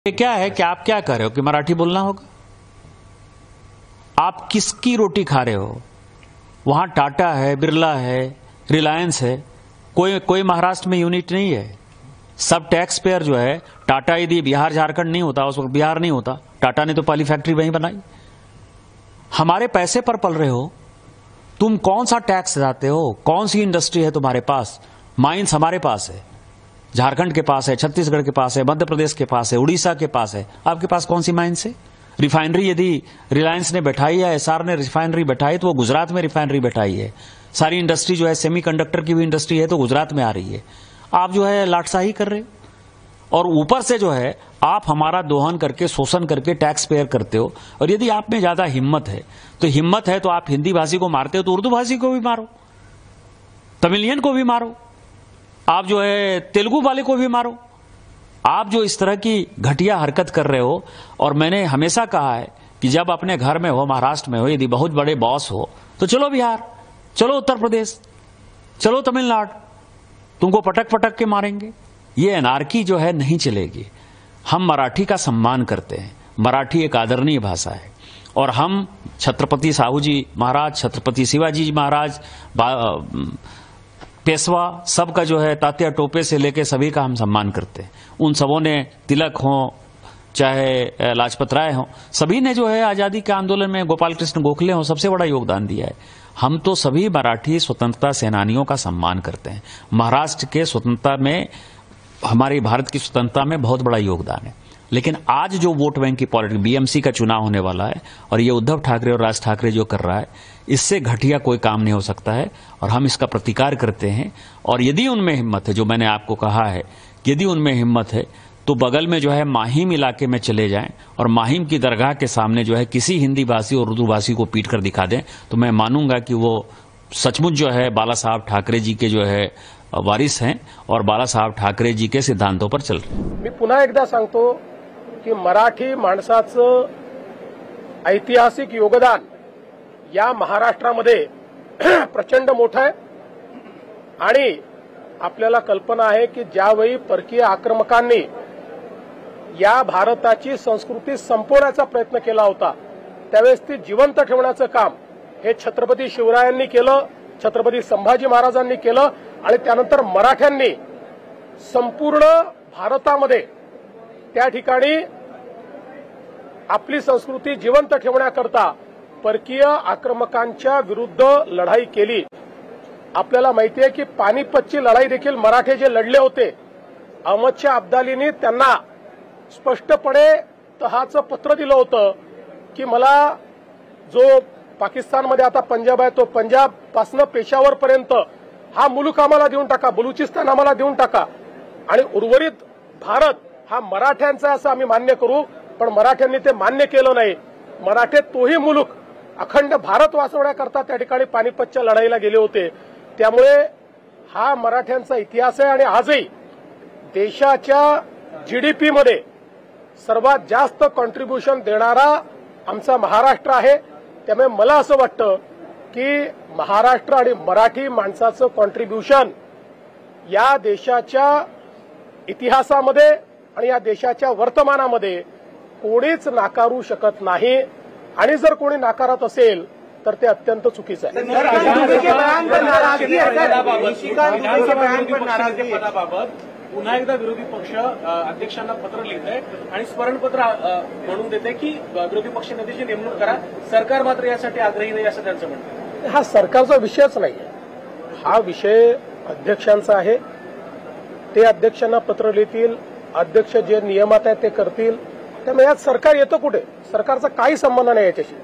ये क्या है कि आप क्या कर रहे हो कि मराठी बोलना होगा? आप किसकी रोटी खा रहे हो? वहां टाटा है, बिरला है, रिलायंस है, कोई महाराष्ट्र में यूनिट नहीं है। सब टैक्स पेयर जो है, टाटा यदि बिहार झारखंड नहीं होता, उस वक्त बिहार नहीं होता, टाटा ने तो पहली फैक्ट्री वहीं बनाई। हमारे पैसे पर पल रहे हो, तुम कौन सा टैक्स देते हो? कौन सी इंडस्ट्री है तुम्हारे पास? माइंस हमारे पास है, झारखंड के पास है, छत्तीसगढ़ के पास है, मध्य प्रदेश के पास है, उड़ीसा के पास है। आपके पास कौन सी माइंस है? रिफाइनरी यदि रिलायंस ने बैठाई या एसआर ने रिफाइनरी बैठाई तो वो गुजरात में रिफाइनरी बैठाई है। सारी इंडस्ट्री जो है, सेमीकंडक्टर की भी इंडस्ट्री है तो गुजरात में आ रही है। आप जो है लाटसाही कर रहे हो और ऊपर से जो है आप हमारा दोहन करके, शोषण करके टैक्स पेयर करते हो। और यदि आप में ज्यादा हिम्मत है तो आप हिंदी भाषी को मारते हो तो उर्दू भाषी को भी मारो, तमिलियन को भी मारो, आप जो है तेलुगु वाले को भी मारो। आप जो इस तरह की घटिया हरकत कर रहे हो, और मैंने हमेशा कहा है कि जब अपने घर में हो, महाराष्ट्र में हो, यदि बहुत बड़े बॉस हो तो चलो बिहार, चलो उत्तर प्रदेश, चलो तमिलनाडु, तुमको पटक पटक के मारेंगे। ये अनार्की जो है नहीं चलेगी। हम मराठी का सम्मान करते हैं, मराठी एक आदरणीय भाषा है और हम छत्रपति साहू जी महाराज, छत्रपति शिवाजी जी महाराज, पेशवा सबका जो है, तात्या टोपे से लेके सभी का हम सम्मान करते हैं। उन सबों ने, तिलक हो चाहे लाजपत राय हो, सभी ने जो है आजादी के आंदोलन में, गोपाल कृष्ण गोखले हो, सबसे बड़ा योगदान दिया है। हम तो सभी मराठी स्वतंत्रता सेनानियों का सम्मान करते हैं। महाराष्ट्र के स्वतंत्रता में, हमारी भारत की स्वतंत्रता में बहुत बड़ा योगदान है। लेकिन आज जो वोट बैंक की पॉलिटिक्स, बीएमसी का चुनाव होने वाला है और ये उद्धव ठाकरे और राज ठाकरे जो कर रहा है, इससे घटिया कोई काम नहीं हो सकता है और हम इसका प्रतिकार करते हैं। और यदि उनमें हिम्मत है, जो मैंने आपको कहा है, यदि उनमें हिम्मत है तो बगल में जो है माहिम इलाके में चले जाएं और माहिम की दरगाह के सामने जो है किसी हिंदी भाषी और उर्दू भाषी को पीट कर दिखा दें, तो मैं मानूंगा कि वो सचमुच जो है बाला साहब ठाकरे जी के जो है वारिस हैं और बाला साहब ठाकरे जी के सिद्धांतों पर चल रहे हैं। मी पुन्हा एकदा सांगतो की मराठी माणसाचं ऐतिहासिक योगदान या महाराष्ट्रामध्ये प्रचंड मोठं आहे आणि आपल्याला कल्पना आहे की ज्यावेळी परकीय आक्रमकांनी या भारताची संस्कृती संपवण्याचा प्रयत्न केला होता, त्यावेळेस ती जिवंत ठेवण्याचं काम हे छत्रपती शिवरायांनी केलं, छत्रपती संभाजी महाराजांनी केलं आणि त्यानंतर मराठ्यांनी संपूर्ण भारतामध्ये त्या ठिकाणी आपली संस्कृती जिवंत ठेवण्याकरता परकीय आक्रमकांच्या विरुद्ध लढाई केली। आपल्याला माहिती आहे की पानिपतची लढाई देखील मराठे जे लढले होते, अहमदशाह अब्दालीने त्यांना स्पष्टपणे तहाचं पत्र दिलं होतं की मला जो पाकिस्तानमध्ये आता पंजाब आहे, तो पंजाब पासून पेशावर पर्यंत हा मुलूक आम्हाला देऊन टाका, बलुचिस्तान आम्हाला देऊन टाका आणि उर्वरित भारत हा मराठ्यांचा असं आम्ही मान्य करू। पण मराठ्यांनी ते मान्य केलं नाही। मराठे तोही मुलूक अखंड भारत वाचवण्याकरता त्या ठिकाणी पानिपतच्या लढाईला गेले होते। त्यामुळे हा मराठ्यांचा इतिहास आहे आणि आजही देशाच्या जीडीपी मध्ये सर्वात जास्त कॉन्ट्रीब्युशन देणारा आमचा महाराष्ट्र आहे। त्यामुळे मला असं वाटतं की महाराष्ट्र आणि मराठी माणसाचं कॉन्ट्रीब्युशन या देशाच्या इतिहासामध्ये आणि या देशाच्या वर्तमानामध्ये कोणीच नाकारू शकत नाही आणि जर कोणी नाकारत असेल तर ते अत्यंत चुकीचं आहे। पुन्हा एकदा विरोधी पक्ष अध्यक्षांना पत्र लिहित आहे आणि स्मरणपत्र म्हणून देते की विरोधी पक्ष नेत्याची नेमणूक करा, सरकार मात्र यासाठी आग्रही नाही असं त्यांचं म्हणणं आहे। हा सरकारचा विषयच नाहीये, हा विषय अध्यक्षांचा आहे। ते अध्यक्षांना पत्र लिहितील, अध्यक्ष जे नियमात आहे ते करतील। त्यामुळे यात सरकार येतं कुठे? सरकारचा काही संबंध नाही याच्याशी।